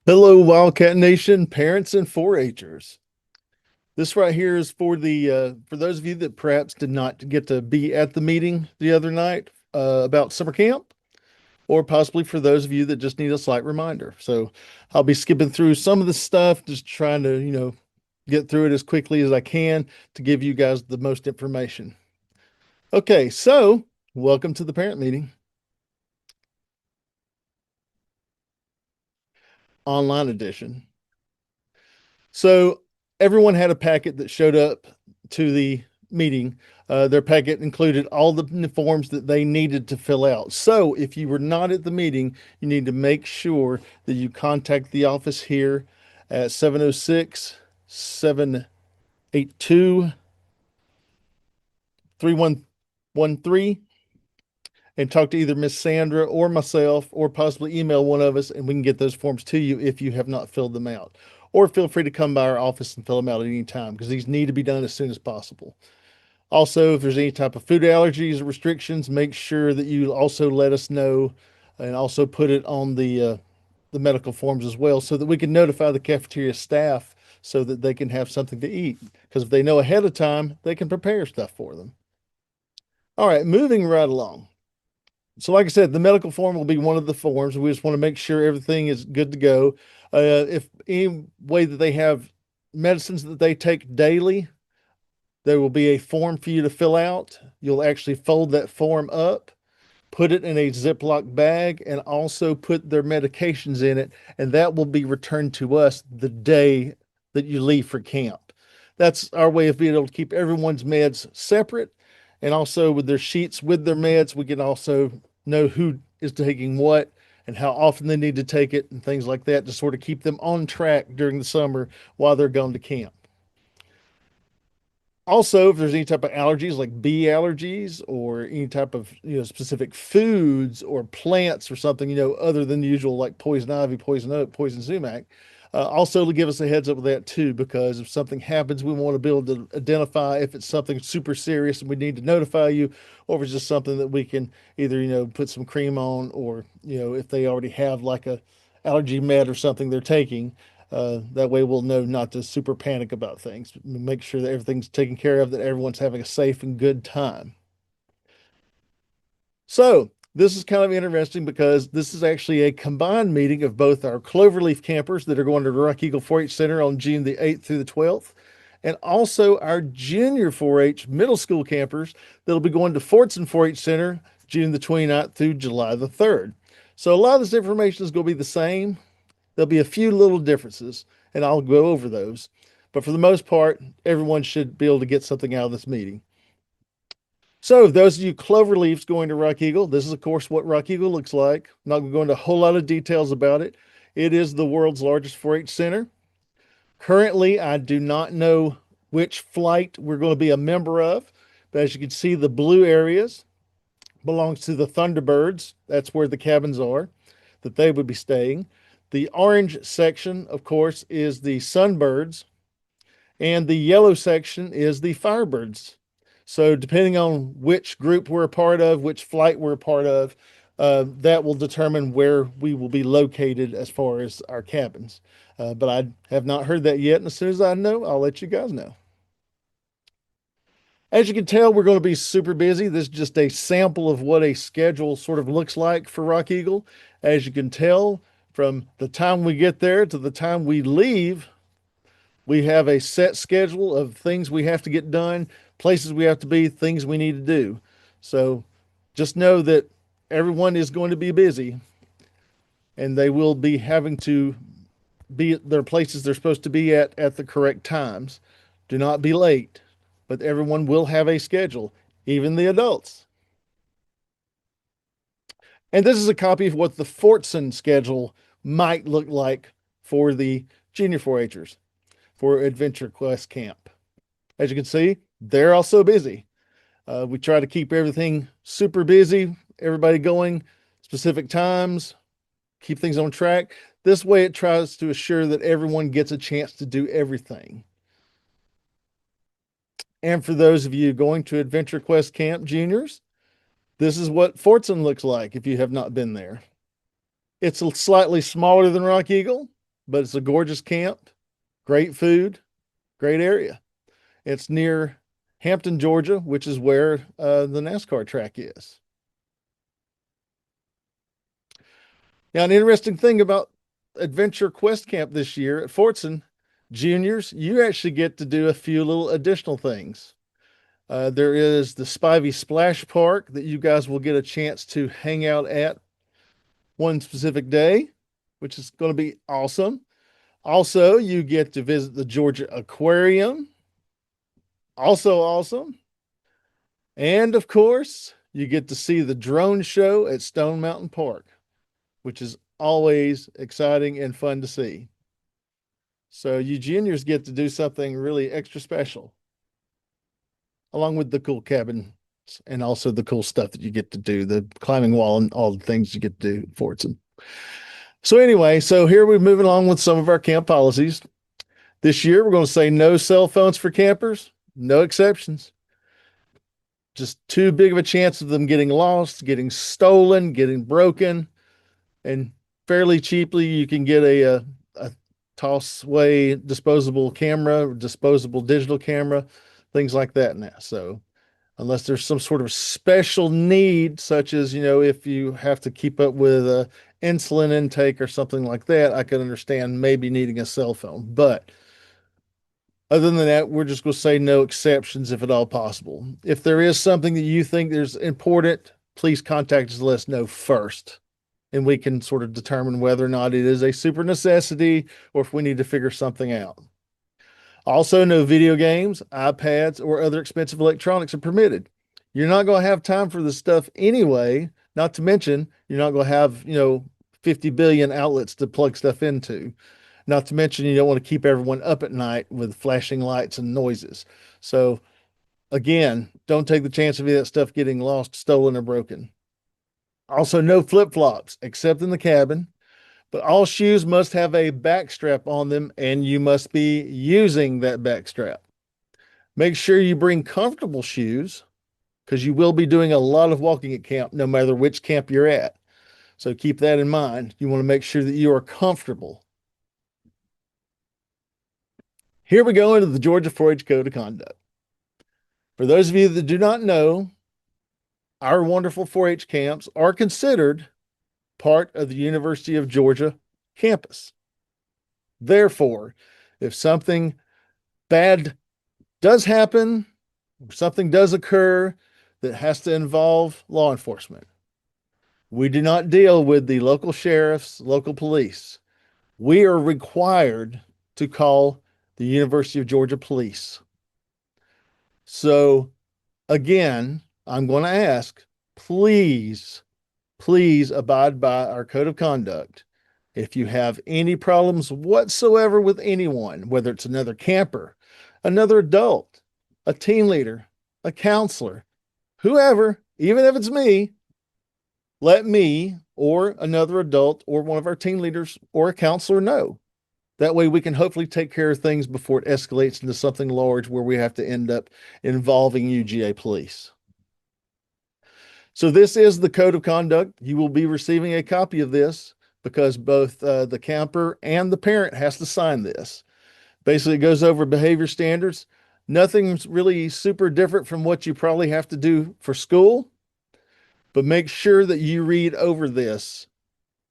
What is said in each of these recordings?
Hello, Wildcat Nation, parents and 4-Hers. This right here is for the for those of you that perhaps did not get to be at the meeting the other night about summer camp, or possibly for those of you that just need a slight reminder. So I'll be skipping through some of the stuff, just trying to, get through it as quickly as I can to give you guys the most information. Okay, so welcome to the parent meeting, online edition. So everyone had a packet that showed up to the meeting. Their packet included all the forms that they needed to fill out. So if you were not at the meeting, you need to make sure that you contact the office here at 706-782-3113 and talk to either Miss Sandra or myself, or possibly email one of us, and we can get those forms to you if you have not filled them out. Or feel free to come by our office and fill them out at any time because these need to be done as soon as possible. Also, if there's any type of food allergies or restrictions, make sure that you also let us know and also put it on the medical forms as well so that we can notify the cafeteria staff so that they can have something to eat. Because if they know ahead of time, they can prepare stuff for them. All right, moving right along. So, like I said, the medical form will be one of the forms. We just want to make sure everything is good to go. If any way that they have medicines that they take daily, there will be a form for you to fill out. You'll actually fold that form up, put it in a Ziploc bag, and also put their medications in it. And that will be returned to us the day that you leave for camp. That's our way of being able to keep everyone's meds separate. And also with their sheets with their meds, we can also know who is taking what and how often they need to take it and things like that to sort of keep them on track during the summer while they're gone to camp. Also, if there's any type of allergies like bee allergies or any type of specific foods or plants or something other than the usual like poison ivy, poison oak, poison sumac, also to give us a heads up with that too, because if something happens, we want to be able to identify if it's something super serious and we need to notify you, or if it's just something that we can either put some cream on, or if they already have like a allergy med or something they're taking, that way we'll know not to super panic about things. Make sure that everything's taken care of, that everyone's having a safe and good time. So this is kind of interesting because this is actually a combined meeting of both our Cloverleaf campers that are going to Rock Eagle 4-H Center on June the 8th through the 12th, and also our junior 4-H middle school campers that'll be going to Fortson 4-H Center June the 29th through July the 3rd. So a lot of this information is going to be the same. There'll be a few little differences, and I'll go over those. But for the most part, everyone should be able to get something out of this meeting. So, those of you Cloverleafs going to Rock Eagle, this is, of course, what Rock Eagle looks like. I'm not going to go into a whole lot of details about it. It is the world's largest 4-H center. Currently, I do not know which flight we're going to be a member of, but as you can see, the blue areas belongs to the Thunderbirds. That's where the cabins are that they would be staying. The orange section, of course, is the Sunbirds, and the yellow section is the Firebirds. So, depending on which group we're a part of, which flight we're a part of, that will determine where we will be located as far as our cabins. But I have not heard that yet. And as soon as I know, I'll let you guys know. As you can tell, we're going to be super busy. This is just a sample of what a schedule sort of looks like for Rock Eagle. As you can tell, from the time we get there to the time we leave, we have a set schedule of things we have to get done, places we have to be, things we need to do. So just know that everyone is going to be busy and they will be having to be at their places they're supposed to be at the correct times. Do not be late, but everyone will have a schedule, even the adults. And this is a copy of what the Fortson schedule might look like for the junior 4-Hers for Adventure Quest Camp. As you can see, they're also busy. We try to keep everything super busy, everybody going, specific times, keep things on track. This way, it tries to assure that everyone gets a chance to do everything. And for those of you going to Adventure Quest Camp Juniors, this is what Fortson looks like if you have not been there. It's slightly smaller than Rock Eagle, but it's a gorgeous camp, great food, great area. It's near Hampton, Georgia, which is where the NASCAR track is. Now, an interesting thing about Adventure Quest Camp this year at Fortson, juniors, you actually get to do a few little additional things. There is the Spivey Splash Park that you guys will get a chance to hang out at one specific day, which is going to be awesome. Also, you get to visit the Georgia Aquarium, also awesome. And of course, you get to see the drone show at Stone Mountain Park, which is always exciting and fun to see. So you juniors get to do something really extra special, along with the cool cabin and also the cool stuff that you get to do, the climbing wall and all the things you get to do at Fortson. So anyway, so here we're moving along with some of our camp policies. This year, we're going to say no cell phones for campers, no exceptions. Just too big of a chance of them getting lost, getting stolen, getting broken, and fairly cheaply you can get a toss-away disposable camera, disposable digital camera, things like that now. So unless there's some sort of special need, such as, if you have to keep up with insulin intake or something like that, I can understand maybe needing a cell phone. But other than that, we're just going to say no exceptions if at all possible. If there is something that you think is important, please contact us and let us know first. And we can sort of determine whether or not it is a super necessity or if we need to figure something out. Also, no video games, iPads, or other expensive electronics are permitted. You're not going to have time for this stuff anyway, not to mention you're not going to have, 50 billion outlets to plug stuff into. Not to mention you don't want to keep everyone up at night with flashing lights and noises. So again, don't take the chance of any of that stuff getting lost, stolen, or broken. Also, no flip-flops except in the cabin, but all shoes must have a back strap on them and you must be using that back strap. Make sure you bring comfortable shoes because you will be doing a lot of walking at camp no matter which camp you're at. So keep that in mind. You want to make sure that you are comfortable. Here we go into the Georgia 4-H Code of Conduct. For those of you that do not know, our wonderful 4-H camps are considered part of the University of Georgia campus. Therefore, if something bad does happen, something does occur that has to involve law enforcement, we do not deal with the local sheriffs, local police. We are required to call the University of Georgia Police. So again, I'm going to ask, please abide by our code of conduct. If you have any problems whatsoever with anyone, whether it's another camper, another adult, a team leader, a counselor, whoever, even if it's me, let me or another adult or one of our team leaders or a counselor know. That way we can hopefully take care of things before it escalates into something large where we have to end up involving UGA police. So this is the code of conduct. You will be receiving a copy of this because both the camper and the parent has to sign this. Basically, it goes over behavior standards. Nothing's really super different from what you probably have to do for school, but make sure that you read over this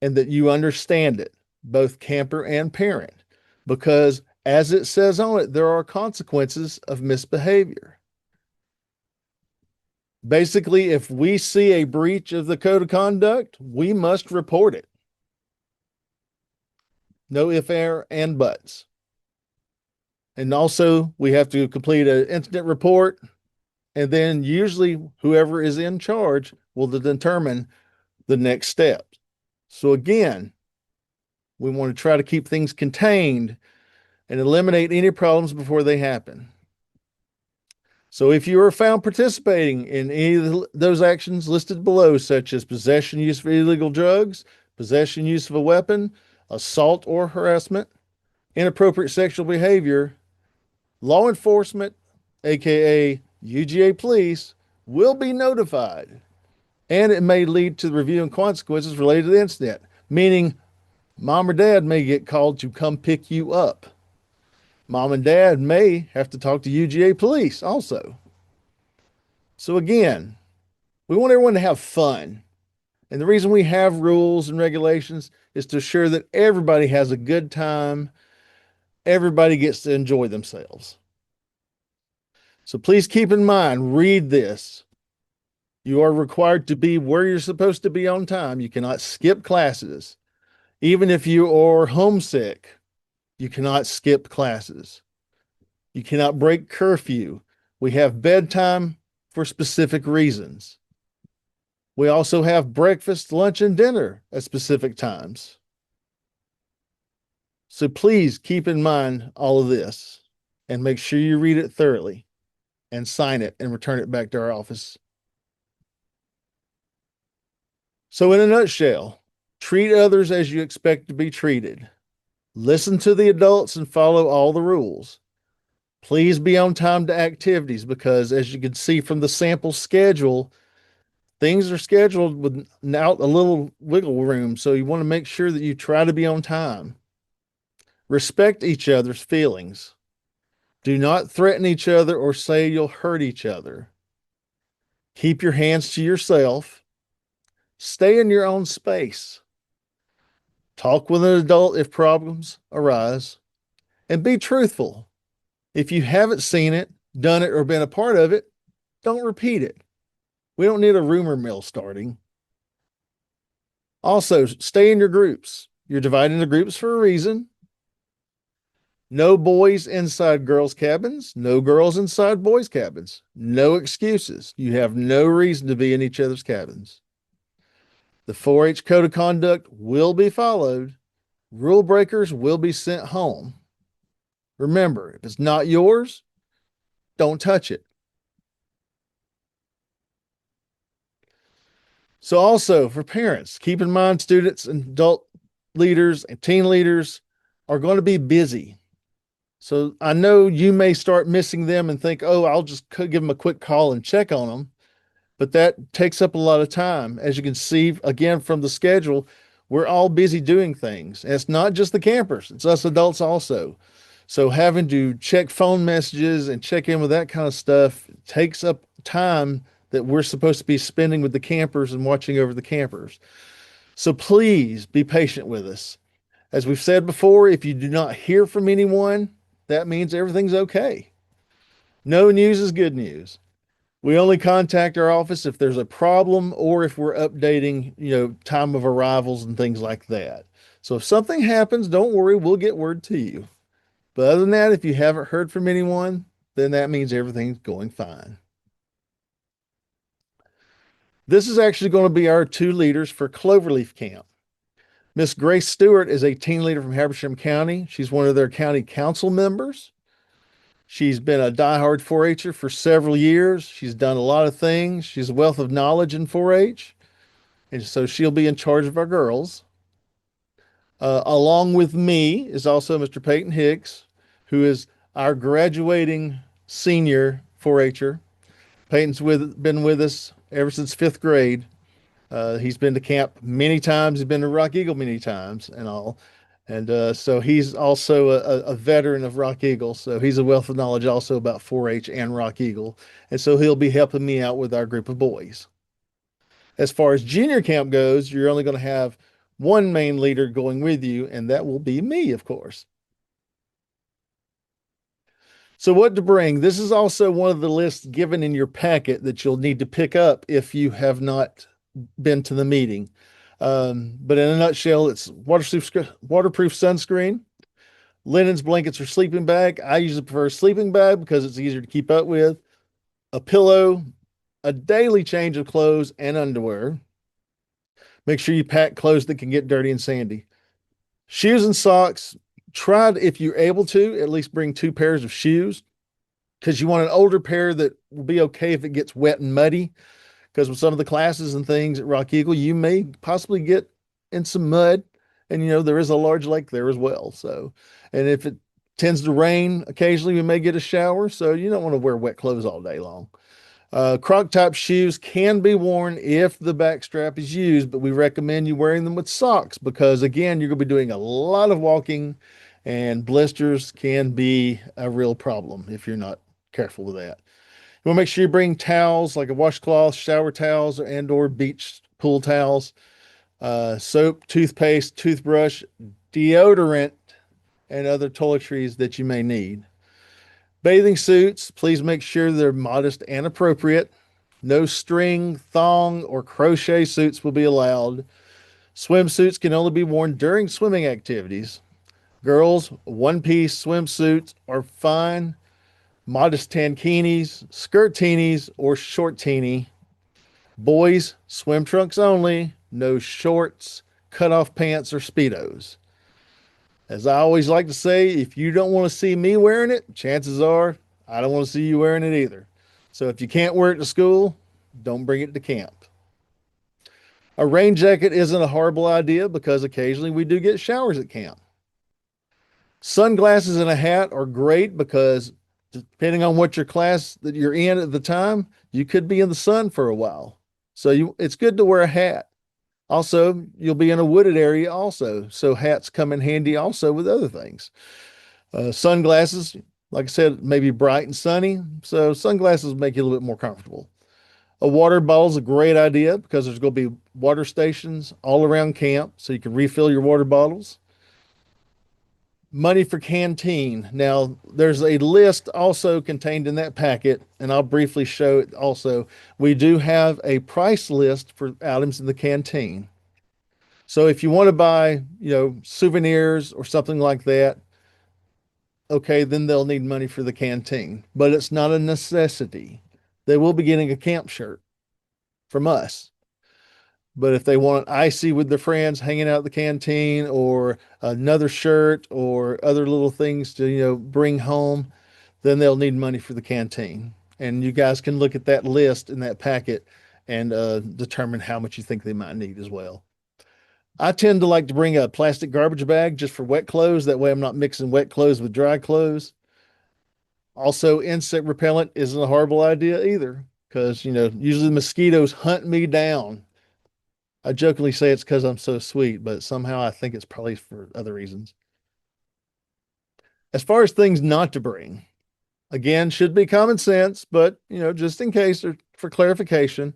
and that you understand it, both camper and parent, because as it says on it, there are consequences of misbehavior. Basically, if we see a breach of the code of conduct, we must report it. No ifs, ands, and buts. And also, we have to complete an incident report, and then usually whoever is in charge will determine the next step. So again, we want to try to keep things contained and eliminate any problems before they happen. So if you are found participating in any of those actions listed below, such as possession, use of illegal drugs, possession, use of a weapon, assault or harassment, inappropriate sexual behavior, law enforcement, aka UGA police, will be notified, and it may lead to the review and consequences related to the incident, meaning Mom or dad may get called to come pick you up. Mom and dad may have to talk to UGA police also. So, again, we want everyone to have fun. And the reason we have rules and regulations is to assure that everybody has a good time, everybody gets to enjoy themselves. So, please keep in mind, read this. You are required to be where you're supposed to be on time. You cannot skip classes. Even if you are homesick, you cannot skip classes. You cannot break curfew. We have bedtime for specific reasons. We also have breakfast, lunch, and dinner at specific times. So please keep in mind all of this and make sure you read it thoroughly and sign it and return it back to our office. So, in a nutshell, treat others as you expect to be treated. Listen to the adults and follow all the rules. Please be on time to activities because, as you can see from the sample schedule, things are scheduled without a little wiggle room. So, you want to make sure that you try to be on time. Respect each other's feelings. Do not threaten each other or say you'll hurt each other. Keep your hands to yourself. Stay in your own space. Talk with an adult if problems arise. And be truthful. If you haven't seen it, done it, or been a part of it, don't repeat it. We don't need a rumor mill starting. Also, stay in your groups. You're divided into groups for a reason. No boys inside girls' cabins, no girls inside boys' cabins. No excuses. You have no reason to be in each other's cabins. The 4-H code of conduct will be followed. Rule breakers will be sent home. Remember, if it's not yours, don't touch it. So also for parents, keep in mind students and adult leaders and teen leaders are going to be busy. So I know you may start missing them and think, oh, I'll just give them a quick call and check on them. But that takes up a lot of time. As you can see, again, from the schedule, we're all busy doing things. And it's not just the campers, it's us adults also. So having to check phone messages and check in with that kind of stuff takes up time that we're supposed to be spending with the campers and watching over the campers. So please be patient with us. As we've said before, if you do not hear from anyone, that means everything's okay. No news is good news. We only contact our office if there's a problem or if we're updating, time of arrivals and things like that. So if something happens, don't worry, we'll get word to you. But other than that, if you haven't heard from anyone, then that means everything's going fine. This is actually going to be our 2 leaders for Cloverleaf Camp. Miss Grace Stewart is a teen leader from Habersham County. She's one of their county council members. She's been a diehard 4-H'er for several years. She's done a lot of things. She's a wealth of knowledge in 4-H. And so she'll be in charge of our girls. Along with me is also Mr. Peyton Hicks, who is our graduating senior 4-H'er. Peyton's been with us ever since 5th grade. He's been to camp many times. He's been to Rock Eagle many times and all. And so he's also a veteran of Rock Eagle. So he's a wealth of knowledge also about 4-H and Rock Eagle. And so he'll be helping me out with our group of boys. As far as junior camp goes, you're only going to have one main leader going with you, and that will be me, of course. So what to bring? This is also one of the lists given in your packet that you'll need to pick up if you have not been to the meeting. But in a nutshell, it's waterproof sunscreen, linens, blankets, or sleeping bag. I usually prefer a sleeping bag because it's easier to keep up with. A pillow, a daily change of clothes and underwear. Make sure you pack clothes that can get dirty and sandy. Shoes and socks. Try, if you're able to, at least bring 2 pairs of shoes because you want an older pair that will be okay if it gets wet and muddy. Because with some of the classes and things at Rock Eagle, you may possibly get in some mud. And, there is a large lake there as well. So, and if it tends to rain occasionally, we may get a shower. So you don't want to wear wet clothes all day long. Croc top shoes can be worn if the back strap is used, but we recommend you wearing them with socks because, again, you're going to be doing a lot of walking and blisters can be a real problem if you're not careful with that. You want to make sure you bring towels like a washcloth, shower towels, and/or beach pool towels, soap, toothpaste, toothbrush, deodorant, and other toiletries that you may need. Bathing suits, please make sure they're modest and appropriate. No string, thong, or crochet suits will be allowed. Swimsuits can only be worn during swimming activities. Girls, one piece swimsuits are fine. Modest tankinis, skirtinis, or shortini. Boys, swim trunks only. No shorts, cutoff pants, or Speedos. As I always like to say, if you don't want to see me wearing it, chances are I don't want to see you wearing it either. So if you can't wear it to school, don't bring it to camp. A rain jacket isn't a horrible idea because occasionally we do get showers at camp. Sunglasses and a hat are great because depending on what your class that you're in at the time, you could be in the sun for a while. So it's good to wear a hat. Also, you'll be in a wooded area also. So hats come in handy also with other things. Sunglasses, like I said, maybe bright and sunny. So sunglasses make you a little bit more comfortable. A water bottle is a great idea because there's going to be water stations all around camp so you can refill your water bottles. Money for canteen. Now, there's a list also contained in that packet, and I'll briefly show it also. We do have a price list for items in the canteen. So if you want to buy, souvenirs or something like that, okay, then they'll need money for the canteen, but it's not a necessity. They will be getting a camp shirt from us. But if they want icy with their friends hanging out at the canteen or another shirt or other little things to, bring home, then they'll need money for the canteen. And you guys can look at that list in that packet and determine how much you think they might need as well. I tend to like to bring a plastic garbage bag just for wet clothes. That way I'm not mixing wet clothes with dry clothes. Also, insect repellent isn't a horrible idea either because, usually mosquitoes hunt me down. I jokingly say it's because I'm so sweet, but somehow I think it's probably for other reasons. As far as things not to bring, again, should be common sense, but just in case or for clarification,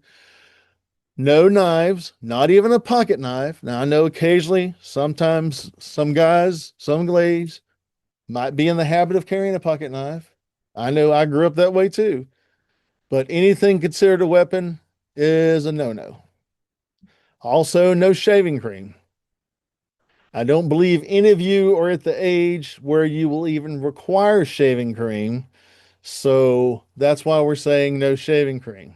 no knives, not even a pocket knife. Now I know occasionally, sometimes some guys, some ladies might be in the habit of carrying a pocket knife. I know I grew up that way too, but anything considered a weapon is a no-no. Also, no shaving cream. I don't believe any of you are at the age where you will even require shaving cream. So that's why we're saying no shaving cream.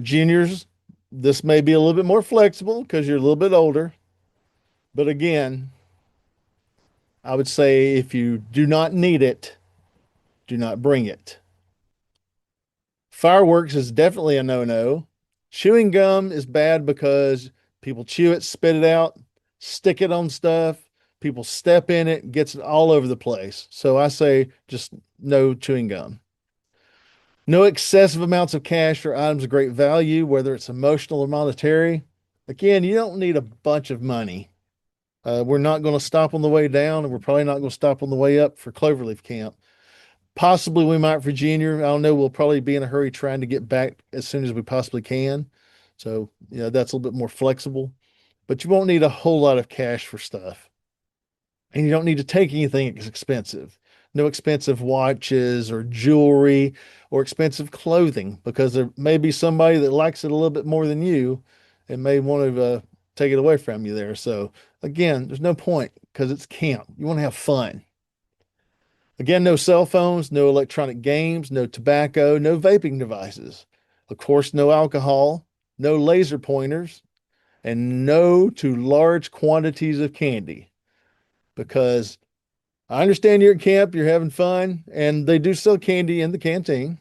Juniors, this may be a little bit more flexible because you're a little bit older. But again, I would say if you do not need it, do not bring it. Fireworks is definitely a no-no. Chewing gum is bad because people chew it, spit it out, stick it on stuff. People step in it, gets it all over the place. So I say just no chewing gum. No excessive amounts of cash for items of great value, whether it's emotional or monetary. Again, you don't need a bunch of money. We're not going to stop on the way down, and we're probably not going to stop on the way up for Cloverleaf Camp. Possibly we might for junior. I don't know. We'll probably be in a hurry trying to get back as soon as we possibly can. So, that's a little bit more flexible, but you won't need a whole lot of cash for stuff. And you don't need to take anything expensive. No expensive watches or jewelry or expensive clothing because there may be somebody that likes it a little bit more than you and may want to take it away from you there. So, again, there's no point because it's camp. You want to have fun. Again, no cell phones, no electronic games, no tobacco, no vaping devices. Of course, no alcohol, no laser pointers, and no to large quantities of candy. Because I understand you're at camp, you're having fun, and they do sell candy in the canteen.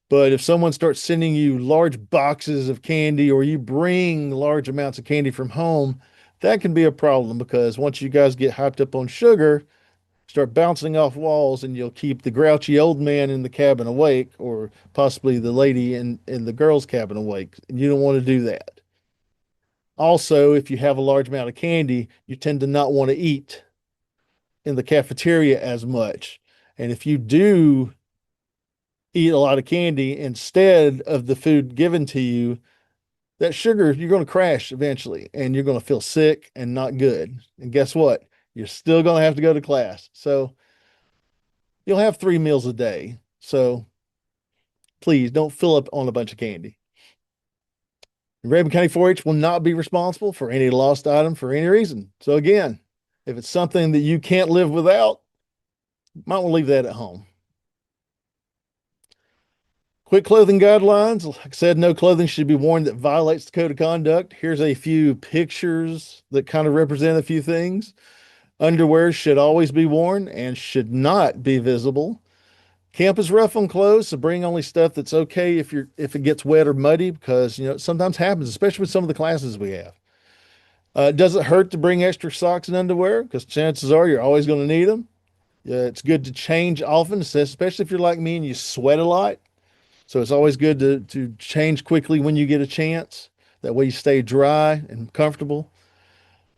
But if someone starts sending you large boxes of candy or you bring large amounts of candy from home, that can be a problem because once you guys get hyped up on sugar, start bouncing off walls, and you'll keep the grouchy old man in the cabin awake, or possibly the lady in the girls' cabin awake. And you don't want to do that. Also, if you have a large amount of candy, you tend to not want to eat in the cafeteria as much. And if you do eat a lot of candy instead of the food given to you, that sugar, you're going to crash eventually and you're going to feel sick and not good. And guess what? You're still going to have to go to class. So you'll have 3 meals a day. So please don't fill up on a bunch of candy. Rabun County 4-H will not be responsible for any lost item for any reason. So again, if it's something that you can't live without, you might want to leave that at home. Quick clothing guidelines. Like I said, no clothing should be worn that violates the code of conduct. Here's a few pictures that kind of represent a few things. Underwear should always be worn and should not be visible. Camp is rough on clothes, so bring only stuff that's okay if it gets wet or muddy, because it sometimes happens, especially with some of the classes we have. It doesn't hurt to bring extra socks and underwear because chances are you're always going to need them. It's good to change often, especially if you're like me and you sweat a lot. So it's always good to change quickly when you get a chance. That way you stay dry and comfortable.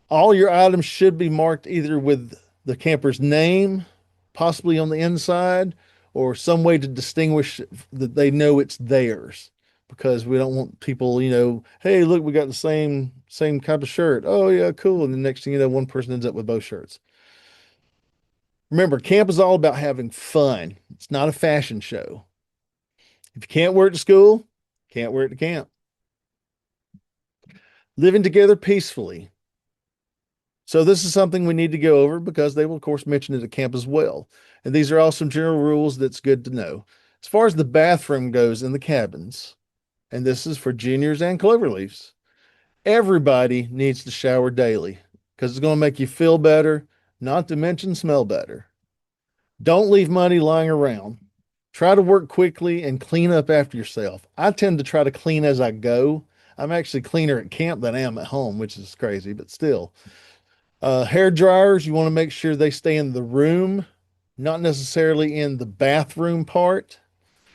All your items should be marked either with the camper's name, possibly on the inside, or some way to distinguish that they know it's theirs. Because we don't want people, hey, look, we got the same type of shirt. Oh yeah, cool. And the next thing you know, one person ends up with both shirts. Remember, camp is all about having fun. It's not a fashion show. If you can't wear it to school, can't wear it to camp. Living together peacefully. So this is something we need to go over because they will, of course, mention it at camp as well. And these are all some general rules that's good to know. As far as the bathroom goes in the cabins, and this is for juniors and Cloverleafs, everybody needs to shower daily because it's going to make you feel better, not to mention smell better. Don't leave money lying around. Try to work quickly and clean up after yourself. I tend to try to clean as I go. I'm actually cleaner at camp than I am at home, which is crazy, but still. Hair dryers, you want to make sure they stay in the room, not necessarily in the bathroom part,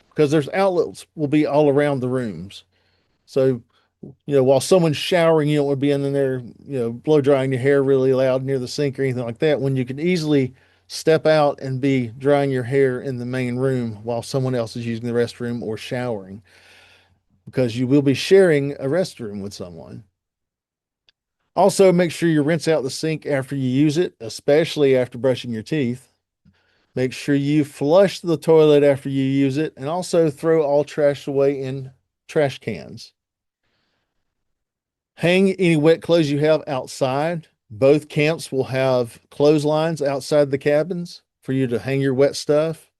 because there's outlets will be all around the rooms. So, while someone's showering, you don't want to be in there, blow drying your hair really loud near the sink or anything like that, when you can easily step out and be drying your hair in the main room while someone else is using the restroom or showering, because you will be sharing a restroom with someone. Also, make sure you rinse out the sink after you use it, especially after brushing your teeth. Make sure you flush the toilet after you use it, and also throw all trash away in trash cans. Hang any wet clothes you have outside. Both camps will have clotheslines outside the cabins for you to hang your wet stuff.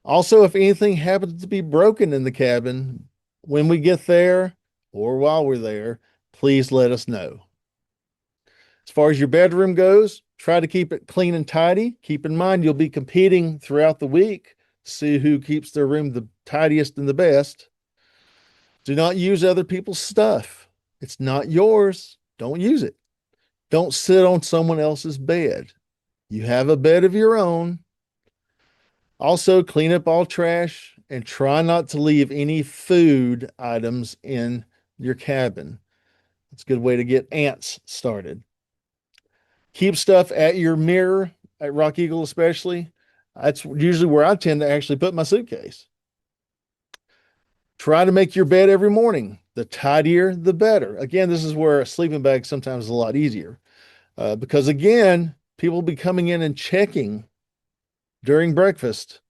Also, if anything happens to be broken in the cabin, when we get there or while we're there, please let us know. As far as your bedroom goes, try to keep it clean and tidy. Keep in mind, you'll be competing throughout the week to see who keeps their room the tidiest and the best. Do not use other people's stuff. It's not yours. Don't use it. Don't sit on someone else's bed. You have a bed of your own. Also, clean up all trash and try not to leave any food items in your cabin. It's a good way to get ants started. Keep stuff at your mirror at Rock Eagle, especially. That's usually where I tend to actually put my suitcase. Try to make your bed every morning. The tidier, the better. Again, this is where a sleeping bag sometimes is a lot easier. Because again, people will be coming in and checking during breakfast.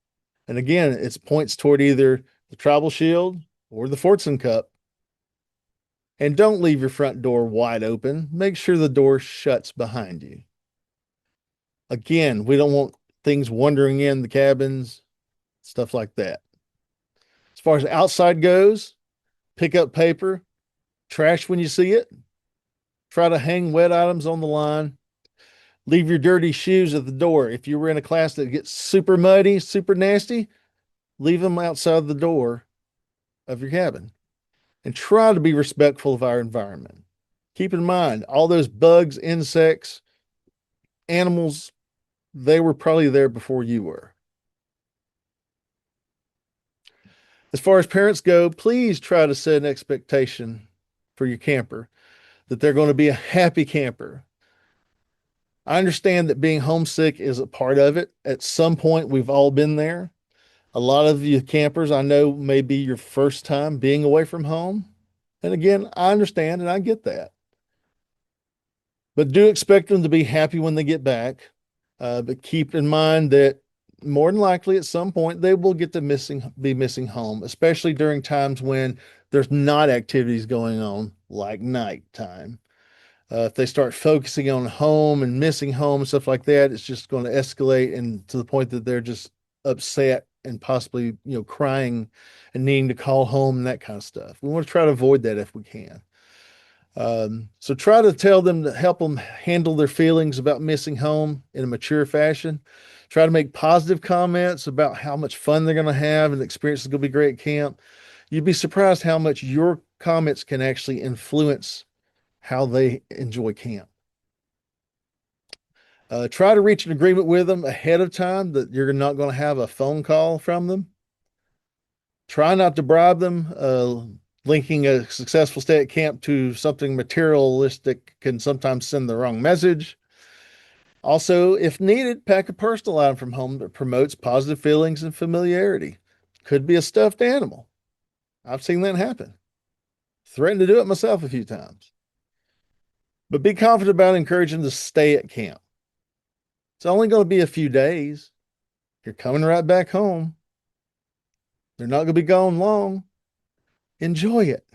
And again, it points toward either the Tribal Shield or the Fortson Cup. And don't leave your front door wide open. Make sure the door shuts behind you. Again, we don't want things wandering in the cabins, stuff like that. As far as outside goes, pick up paper, trash when you see it. Try to hang wet items on the line. Leave your dirty shoes at the door. If you were in a class that gets super muddy, super nasty, leave them outside the door of your cabin. And try to be respectful of our environment. Keep in mind, all those bugs, insects, animals, They were probably there before you were. As far as parents go, please try to set an expectation for your camper that they're going to be a happy camper. I understand that being homesick is a part of it. At some point, we've all been there. A lot of you campers I know may be your first time being away from home. And again, I understand and I get that. But do expect them to be happy when they get back. But keep in mind that more than likely at some point they will get to be missing home, especially during times when there's not activities going on like nighttime. If they start focusing on home and missing home and stuff like that, it's just going to escalate and to the point that they're just upset and possibly, crying and needing to call home and that kind of stuff. We want to try to avoid that if we can. So try to tell them to help them handle their feelings about missing home in a mature fashion. Try to make positive comments about how much fun they're going to have and the experience is going to be great at camp. You'd be surprised how much your comments can actually influence how they enjoy camp. Try to reach an agreement with them ahead of time that you're not going to have a phone call from them. Try not to bribe them. Linking a successful stay at camp to something materialistic can sometimes send the wrong message. Also, if needed, pack a personal item from home that promotes positive feelings and familiarity. Could be a stuffed animal. I've seen that happen. Threatened to do it myself a few times. But be confident about encouraging them to stay at camp. It's only going to be a few days. You're coming right back home. They're not going to be gone long. Enjoy it.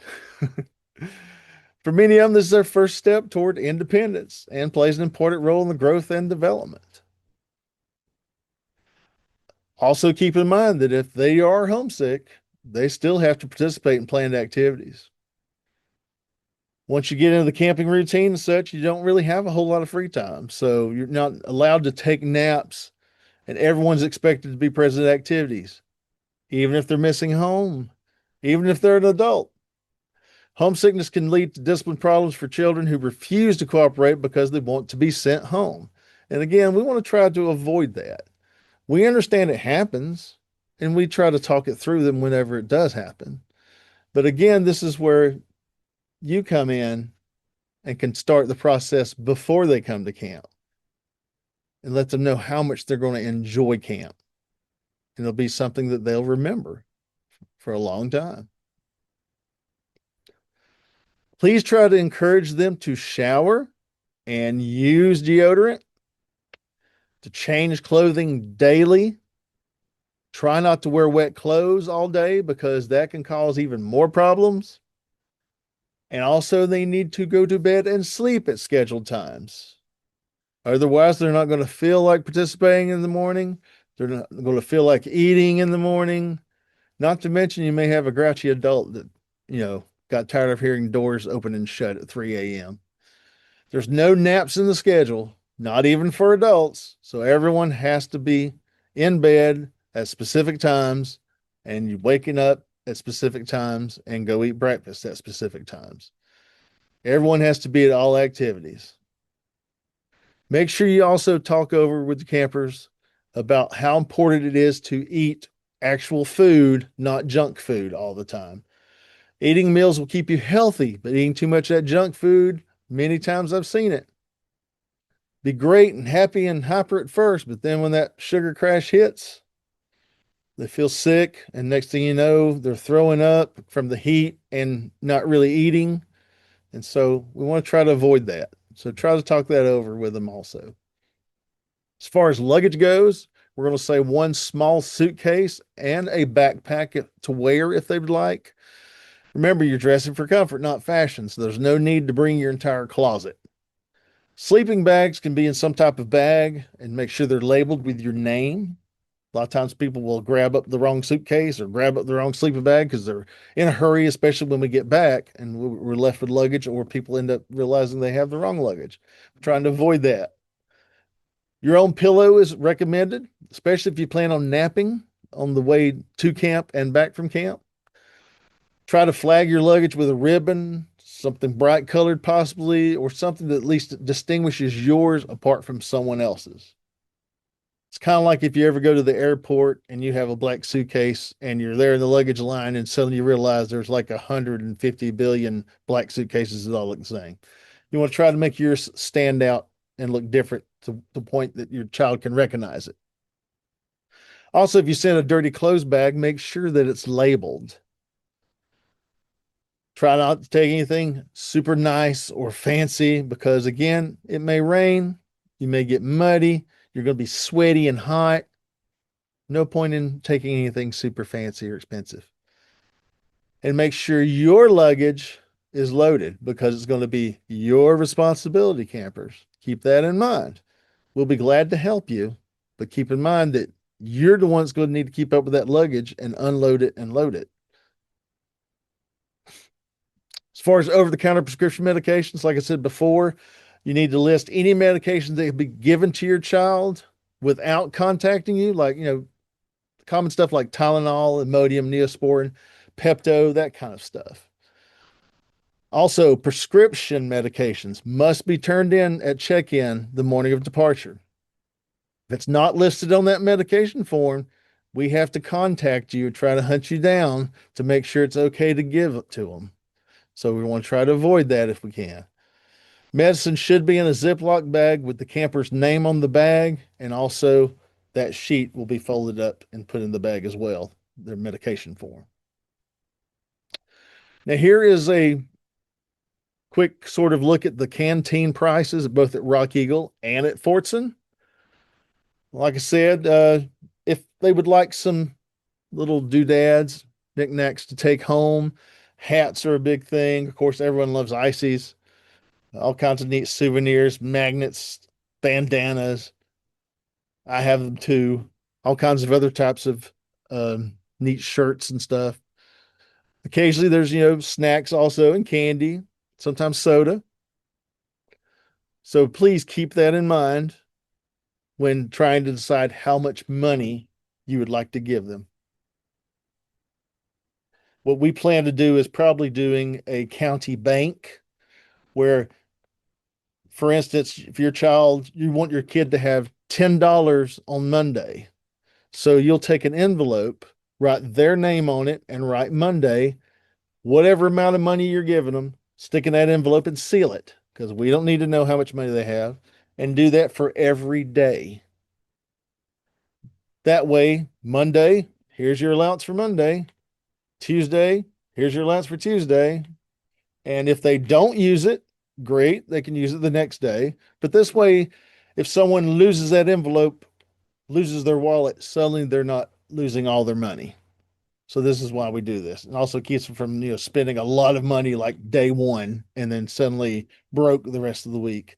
For many of them, this is their first step toward independence and plays an important role in the growth and development. Also, keep in mind that if they are homesick, they still have to participate in planned activities. Once you get into the camping routine and such, you don't really have a whole lot of free time. So you're not allowed to take naps, and everyone's expected to be present at activities, even if they're missing home, even if they're an adult. Homesickness can lead to discipline problems for children who refuse to cooperate because they want to be sent home. And again, we want to try to avoid that. We understand it happens, and we try to talk it through them whenever it does happen. But again, this is where you come in and can start the process before they come to camp and let them know how much they're going to enjoy camp. And it'll be something that they'll remember for a long time. Please try to encourage them to shower and use deodorant, to change clothing daily. Try not to wear wet clothes all day because that can cause even more problems. And also, they need to go to bed and sleep at scheduled times. Otherwise, they're not going to feel like participating in the morning. They're not going to feel like eating in the morning. Not to mention, you may have a grouchy adult that, got tired of hearing doors open and shut at 3 a.m. There's no naps in the schedule, not even for adults. So everyone has to be in bed at specific times and you waking up at specific times and go eat breakfast at specific times. Everyone has to be at all activities. Make sure you also talk over with the campers about how important it is to eat actual food, not junk food all the time. Eating meals will keep you healthy, but eating too much of that junk food, many times I've seen it. Be great and happy and hyper at first, but then when that sugar crash hits, they feel sick, and next thing you know, they're throwing up from the heat and not really eating. And so we want to try to avoid that. So try to talk that over with them also. As far as luggage goes, we're going to say one small suitcase and a backpack to wear if they would like. Remember, you're dressing for comfort, not fashion, so there's no need to bring your entire closet. Sleeping bags can be in some type of bag and make sure they're labeled with your name. A lot of times people will grab up the wrong suitcase or grab up the wrong sleeping bag because they're in a hurry, especially when we get back and we're left with luggage or people end up realizing they have the wrong luggage. We're trying to avoid that. Your own pillow is recommended, especially if you plan on napping on the way to camp and back from camp. Try to flag your luggage with a ribbon, something bright colored possibly, or something that at least distinguishes yours apart from someone else's. It's kind of like if you ever go to the airport and you have a black suitcase and you're there in the luggage line and suddenly you realize there's like 150 billion black suitcases that all look the same. You want to try to make yours stand out and look different to the point that your child can recognize it. Also, if you send a dirty clothes bag, make sure that it's labeled. Try not to take anything super nice or fancy because, again, it may rain, you may get muddy, you're going to be sweaty and hot. No point in taking anything super fancy or expensive. And make sure your luggage is loaded because it's going to be your responsibility, campers. Keep that in mind. We'll be glad to help you, but keep in mind that you're the one's going to need to keep up with that luggage and unload it and load it. As far as over the counter prescription medications, like I said before, you need to list any medications that have been given to your child without contacting you, like, common stuff like Tylenol, Imodium, Neosporin, Pepto, that kind of stuff. Also, prescription medications must be turned in at check in the morning of departure. If it's not listed on that medication form, we have to contact you, try to hunt you down to make sure it's okay to give it to them. So we want to try to avoid that if we can. Medicine should be in a Ziploc bag with the camper's name on the bag, and also that sheet will be folded up and put in the bag as well, their medication form. Now, here is a quick sort of look at the canteen prices, both at Rock Eagle and at Fortson. Like I said, if they would like some little doodads, knickknacks to take home, hats are a big thing. Of course, everyone loves ices, all kinds of neat souvenirs, magnets, bandanas. I have them too. All kinds of other types of neat shirts and stuff. Occasionally, there's snacks also and candy, sometimes soda. So please keep that in mind when trying to decide how much money you would like to give them. What we plan to do is probably doing a county bank where, for instance, if you want your kid to have $10 on Monday. So you'll take an envelope, write their name on it, and write Monday, whatever amount of money you're giving them, stick in that envelope and seal it because we don't need to know how much money they have, and do that for every day. That way, Monday, here's your allowance for Monday. Tuesday, here's your allowance for Tuesday. And if they don't use it, great, they can use it the next day. But this way, if someone loses that envelope, loses their wallet, suddenly they're not losing all their money. So this is why we do this. And also keeps them from, spending a lot of money like day one and then suddenly broke the rest of the week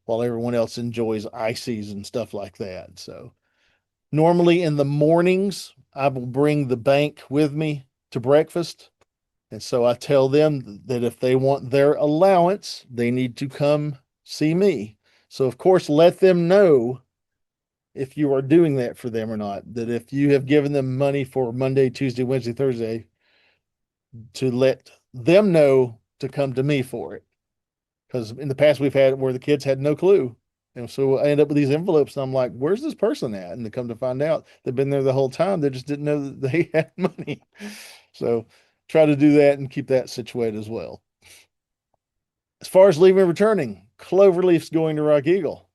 while everyone else enjoys ices and stuff like that. So normally in the mornings, I will bring the bank with me to breakfast. And so I tell them that if they want their allowance, they need to come see me. So, of course, let them know if you are doing that for them or not. That if you have given them money for Monday, Tuesday, Wednesday, Thursday, to let them know to come to me for it. Because in the past, we've had where the kids had no clue. And so I end up with these envelopes, and I'm like, where's this person at? And they come to find out they've been there the whole time. They just didn't know that they had money. So try to do that and keep that situated as well. As far as leaving and returning, Cloverleaf's going to Rock Eagle.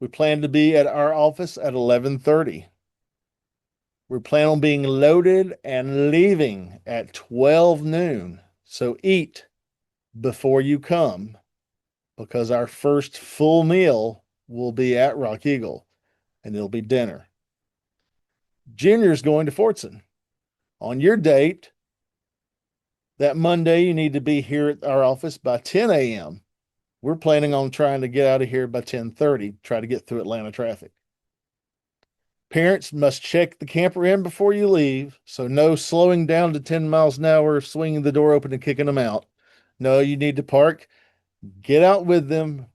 We plan to be at our office at 11:30. We plan on being loaded and leaving at 12 noon. So eat before you come because our first full meal will be at Rock Eagle and it'll be dinner. Junior's going to Fortson. On your date, that Monday, you need to be here at our office by 10 a.m. We're planning on trying to get out of here by 10:30, try to get through Atlanta traffic. Parents must check the camper in before you leave, so no slowing down to 10 miles an hour, swinging the door open and kicking them out. No, you need to park, get out with them,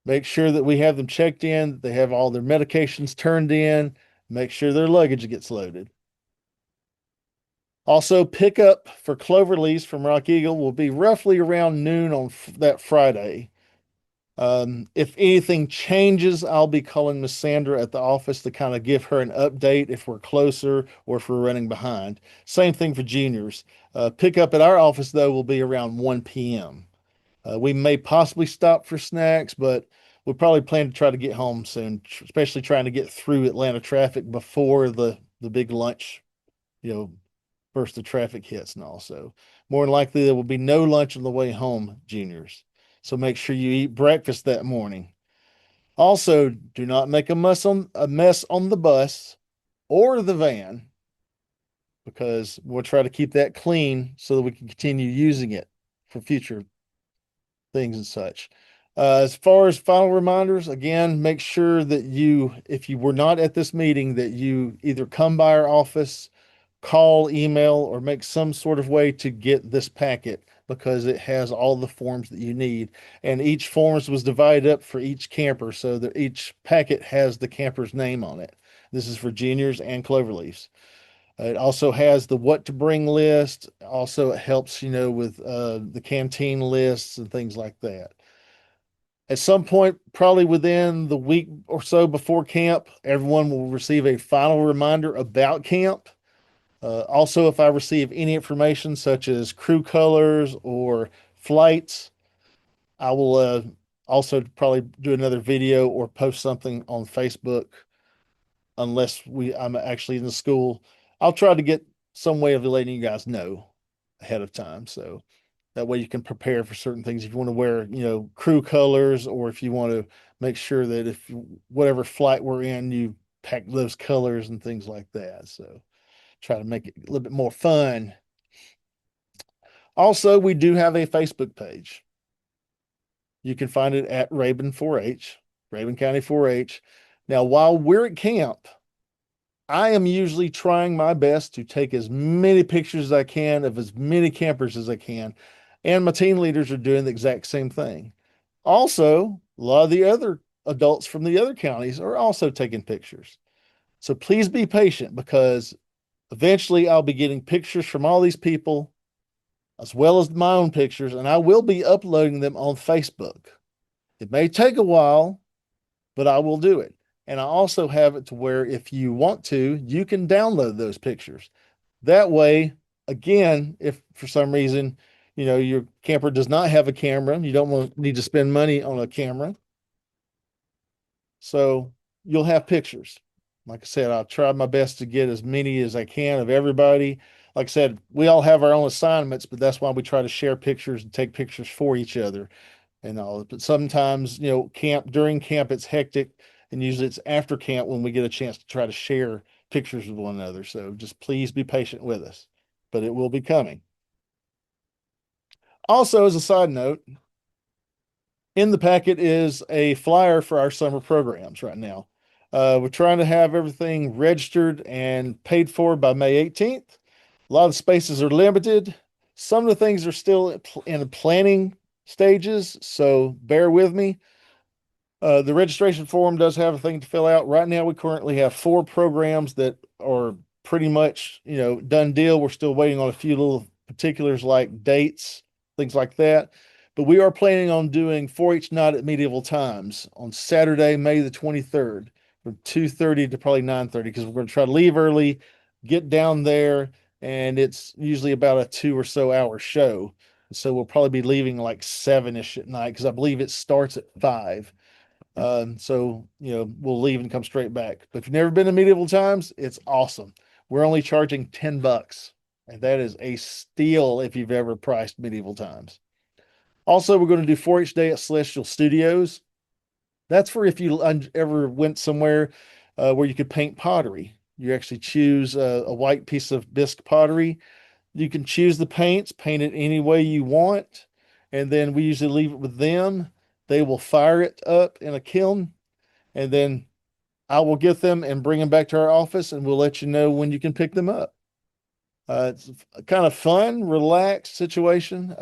make sure that we have them checked in, that they have all their medications turned in, make sure their luggage gets loaded. Also, pickup for Cloverleaf from Rock Eagle will be roughly around noon on that Friday. If anything changes, I'll be calling Miss Sandra at the office to kind of give her an update if we're closer or if we're running behind. Same thing for juniors. Pickup at our office, though, will be around 1 p.m. We may possibly stop for snacks, but we'll probably plan to try to get home soon, especially trying to get through Atlanta traffic before the big lunch, you know, burst of traffic hits. And also, more than likely, there will be no lunch on the way home, juniors. So make sure you eat breakfast that morning. Also, do not make a mess on the bus or the van because we'll try to keep that clean so that we can continue using it for future things and such. As far as final reminders, again, make sure that if you were not at this meeting, that you either come by our office, call, email, or make some sort of way to get this packet because it has all the forms that you need. And each forms was divided up for each camper so that each packet has the camper's name on it. This is for juniors and Cloverleafs. It also has the what to bring list. Also, it helps, with the canteen lists and things like that. At some point, probably within the week or so before camp, everyone will receive a final reminder about camp. Also, if I receive any information such as crew colors or flights, I will also probably do another video or post something on Facebook unless I'm actually in the school. I'll try to get some way of letting you guys know ahead of time. So that way you can prepare for certain things. If you want to wear, crew colors, or if you want to make sure that if whatever flight we're in, you pack those colors and things like that. So try to make it a little bit more fun. Also, we do have a Facebook page. You can find it at Rabun 4-H, Rabun County 4-H. Now, while we're at camp, I am usually trying my best to take as many pictures as I can of as many campers as I can. And my team leaders are doing the exact same thing. Also, a lot of the other adults from the other counties are also taking pictures. So please be patient because eventually I'll be getting pictures from all these people as well as my own pictures, and I will be uploading them on Facebook. It may take a while, but I will do it. And I also have it to where if you want to, you can download those pictures. That way, again, if for some reason, your camper does not have a camera, you don't need to spend money on a camera. So you'll have pictures. Like I said, I'll try my best to get as many as I can of everybody. Like I said, we all have our own assignments, but that's why we try to share pictures and take pictures for each other and all. But sometimes, during camp, it's hectic, and usually it's after camp when we get a chance to try to share pictures with one another. So just please be patient with us, but it will be coming. Also, as a side note, in the packet is a flyer for our summer programs right now. We're trying to have everything registered and paid for by May 18th. A lot of spaces are limited. Some of the things are still in the planning stages, so bear with me. The registration form does have a thing to fill out. Right now, we currently have 4 programs that are pretty much, done deal. We're still waiting on a few little particulars like dates, things like that. But we are planning on doing 4-H night at Medieval Times on Saturday, May the 23rd, from 2:30 to probably 9:30, because we're going to try to leave early, get down there, and it's usually about a 2 or so hour show. So we'll probably be leaving like 7-ish at night because I believe it starts at 5. So, we'll leave and come straight back. But if you've never been to Medieval Times, it's awesome. We're only charging $10, and that is a steal if you've ever priced Medieval Times. Also, we're going to do 4-H Day at Celestial Studios. That's for if you ever went somewhere where you could paint pottery. You actually choose a white piece of bisque pottery. You can choose the paints, paint it any way you want, and then we usually leave it with them. They will fire it up in a kiln, and then I will get them and bring them back to our office, and we'll let you know when you can pick them up. It's a kind of fun, relaxed situation.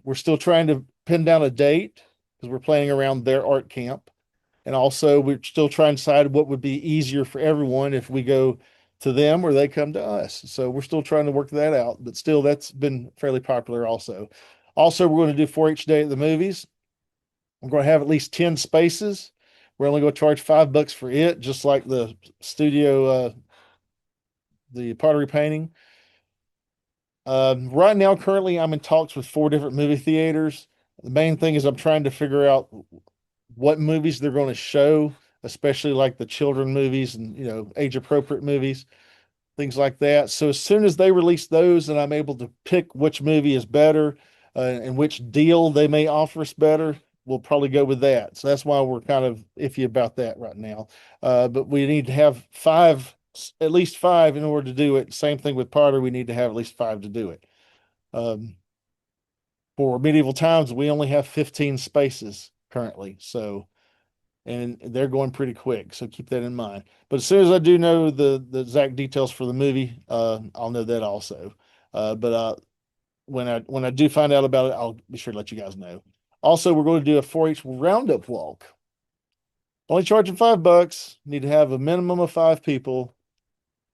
We're still trying to pin down a date because we're planning around their art camp. And also, we're still trying to decide what would be easier for everyone if we go to them or they come to us. So we're still trying to work that out, but still, that's been fairly popular also. Also, we're going to do 4-H Day at the movies. We're going to have at least 10 spaces. We're only going to charge $5 for it, just like the studio, the pottery painting. Right now, currently, I'm in talks with 4 different movie theaters. The main thing is I'm trying to figure out what movies they're going to show, especially like the children movies and, age appropriate movies, things like that. So as soon as they release those and I'm able to pick which movie is better, and which deal they may offer us better, we'll probably go with that. So that's why we're kind of iffy about that right now. But we need to have at least five in order to do it. Same thing with Potter. We need to have at least five to do it. Um, for medieval times, we only have 15 spaces currently. So, and they're going pretty quick. So keep that in mind. But as soon as I do know the exact details for the movie, I'll know that also. But when I do find out about it, I'll be sure to let you guys know. Also, we're going to do a 4-H roundup walk. Only charging $5. Need to have a minimum of 5 people.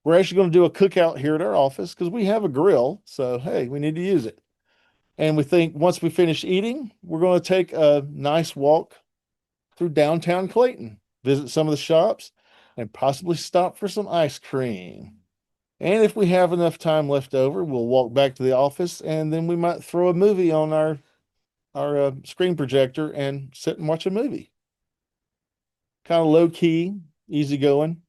We're actually going to do a cookout here at our office because we have a grill. So, hey, we need to use it. And we think once we finish eating, we're going to take a nice walk through downtown Clayton, visit some of the shops, and possibly stop for some ice cream. And if we have enough time left over, we'll walk back to the office and then we might throw a movie on our screen projector and sit and watch a movie. Kind of low key, easy going,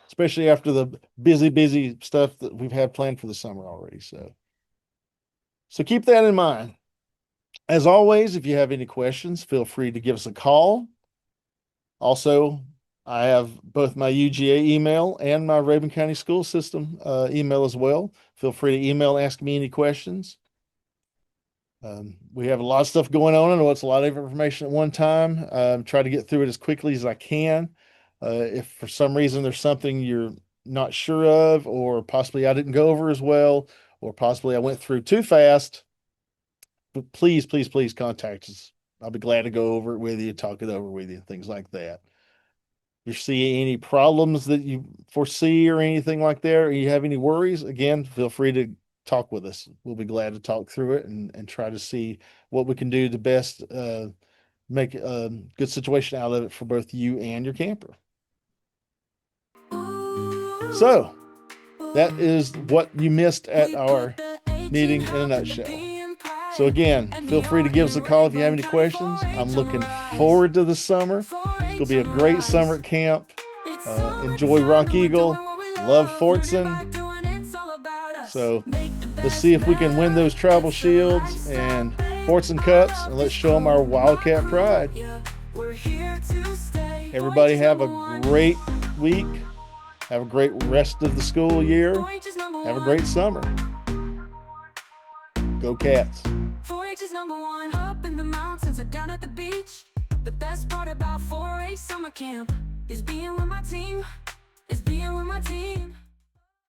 especially after the busy stuff that we've had planned for the summer already. So keep that in mind. As always, if you have any questions, feel free to give us a call. Also, I have both my UGA email and my Rabun County School System email as well. Feel free to email, ask me any questions. We have a lot of stuff going on. I know it's a lot of information at one time. Try to get through it as quickly as I can. If for some reason there's something you're not sure of, or possibly I didn't go over as well, or possibly I went through too fast, but please contact us. I'll be glad to go over it with you, talk it over with you, things like that. If you see any problems that you foresee or anything like that, or you have any worries, again, feel free to talk with us. We'll be glad to talk through it and try to see what we can do to best make a good situation out of it for both you and your camper. So that is what you missed at our meeting in a nutshell. So again, feel free to give us a call if you have any questions. I'm looking forward to the summer. It's going to be a great summer at camp. Enjoy Rock Eagle. Love Fortson. So let's see if we can win those travel shields and Fortson cups, and let's show them our Wildcat pride. Everybody have a great week. Have a great rest of the school year. Have a great summer. Go Cats. 4-H is #1 up in the mountains or down at the beach. The best part about 4-H summer camp is being with my team.